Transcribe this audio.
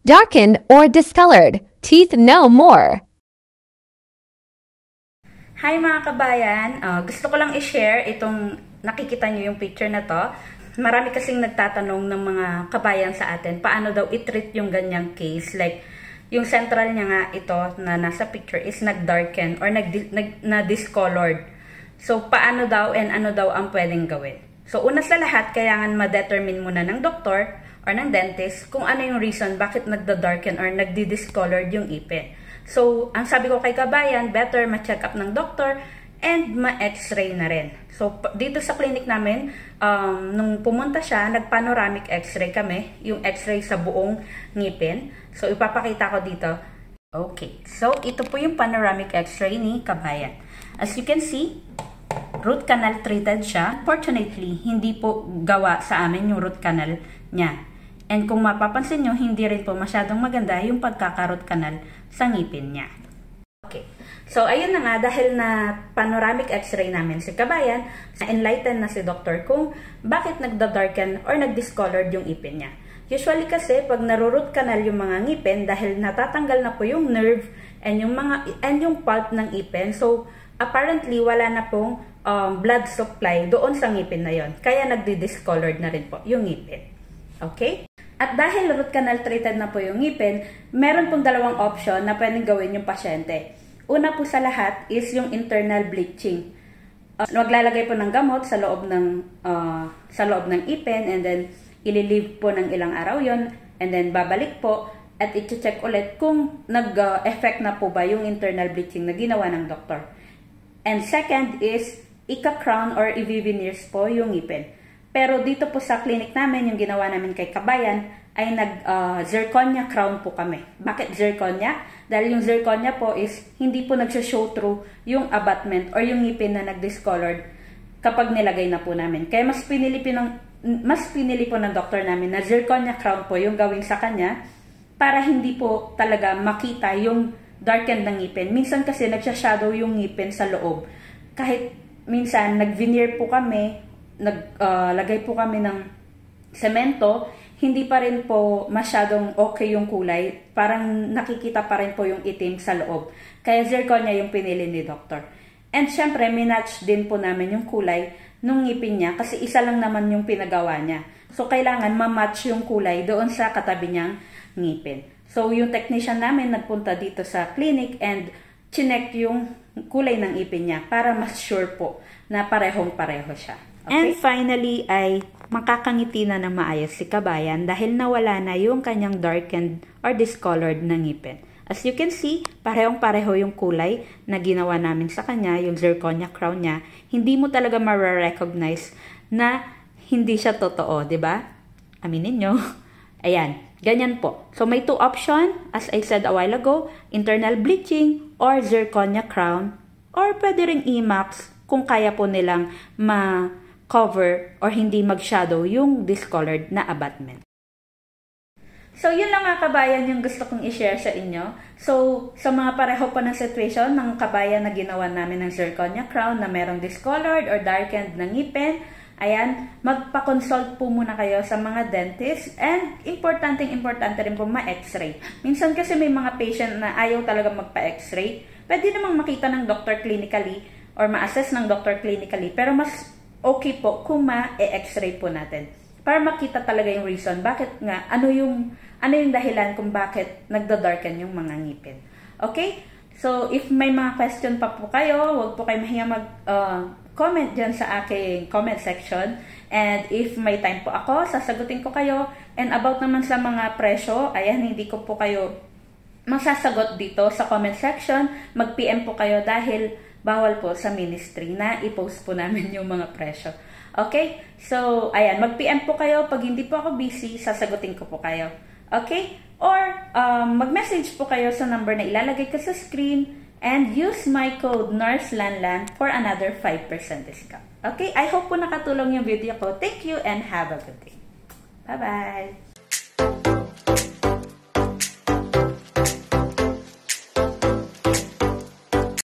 darkened or discolored, teeth no more. Hi mga kabayan, gusto ko lang i-share itong nakikita nyo yung picture na to. Marami kasing nagtatanong ng mga kabayan sa atin, paano daw i-treat yung ganyang case. Like, yung central niya nga ito na nasa picture is nag-darken or na-discolored. So, paano daw and ano daw ang pwedeng gawin? So, una sa lahat, kailangan ma-determine muna ng doktor or ng dentist kung ano yung reason bakit nagda-darken or nagdi-discolored yung ipin. So, ang sabi ko kay kabayan, better ma-check up ng doktor and ma-x-ray na rin. So, dito sa clinic namin, nung pumunta siya, nag-panoramic x-ray kami, yung x-ray sa buong ngipin. So, ipapakita ko dito. Okay, so ito po yung panoramic x-ray ni kabayan. As you can see, root canal treated siya. Fortunately, hindi po gawa sa amin yung root canal niya. And kung mapapansin nyo, hindi rin po masyadong maganda yung pagkaka-root canal sa ngipin niya. Okay. So, ayun na nga, dahil na panoramic x-ray namin si kabayan, na-enlighten na si doctor kung bakit nagda-darken or nag-discolored yung ipin niya. Usually kasi, pag naruroot canal yung mga ngipin, dahil natatanggal na po yung nerve and yung pulp ng ipin, so, apparently, wala na pong blood supply doon sa ngipin na yon. Kaya nagdi-discolored na rin po yung ngipin. Okay? At dahil root canal treated na po yung ngipin, meron pong dalawang option na pwedeng gawin yung pasyente. Una po sa lahat is yung internal bleaching. Maglalagay po ng gamot sa loob ng ipin and then ililive po ng ilang araw yon and then babalik po at i-check ulit kung nag-effect na po ba yung internal bleaching na ginawa ng doktor. And second is ika-crown or i-veneers po yung ngipin. Pero dito po sa clinic namin, yung ginawa namin kay kabayan, ay nag-zirconia crown po kami. Bakit zirconia? Dahil yung zirconia po is hindi po nagsha-show through yung abutment or yung ngipin na nag-discolored kapag nilagay na po namin. Kaya mas pinili po ng doktor namin na zirconia crown po yung gawin sa kanya para hindi po talaga makita yung darkened ng ngipin. Minsan kasi nagsha-shadow yung ngipin sa loob. Kahit minsan nag-veneer po kami, naglagay po kami ng semento, hindi pa rin po masyadong okay yung kulay. Parang nakikita pa rin po yung itim sa loob. Kaya zirconia yung pinili ni doktor. And syempre, minatch din po namin yung kulay nung ngipin niya kasi isa lang naman yung pinagawa niya. So, kailangan ma-match yung kulay doon sa katabi niyang ngipin. So, yung technician namin nagpunta dito sa clinic and chinek yung kulay ng ipin niya para mas sure po na parehong-pareho siya. Okay? And finally ay makakangiti na ng maayos si kabayan dahil nawala na yung kanyang darkened or discolored na ngipin. As you can see, parehong-pareho yung kulay na ginawa namin sa kanya, yung zirconia crown niya. Hindi mo talaga ma-recognize na hindi siya totoo, di ba? Aminin nyo. Ayan, ganyan po. So may two option, as I said a while ago, internal bleaching or zirconia crown or pwede ring IMAX kung kaya po nilang ma-cover or hindi mag-shadow yung discolored na abutment. So, yun lang mga kabayan yung gusto kong i-share sa inyo. So, sa mga pareho po ng situation ng kabayan na ginawa namin ng zirconia crown na merong discolored or darkened na ngipin, ayan, magpa-consult po muna kayo sa mga dentist and importante rin po ma-x-ray. Minsan kasi may mga patient na ayaw talaga magpa-x-ray. Pwede namang makita ng doctor clinically or ma-assess ng doctor clinically, pero mas okay po kung ma-x-ray po natin para makita talaga yung reason bakit nga, ano yung dahilan kung bakit nagda-darken yung mga ngipin. Okay? So, if may mga question pa po kayo, huwag po kayo mahiya comment dyan sa aking comment section. And if may time po ako, sasagutin ko kayo. And about naman sa mga presyo, ayan, hindi ko po kayo masasagot dito sa comment section. Mag-PM po kayo dahil bawal po sa ministry na i-post po namin yung mga presyo. Okay? So, ayan, mag-PM po kayo. Pag hindi po ako busy, sasagutin ko po kayo. Okay? Or, mag-message po kayo sa number na ilalagay ko sa screen and use my code NURSELANLAN for another 5% discount. Okay? I hope po nakatulong yung video ko. Thank you and have a good day. Bye-bye!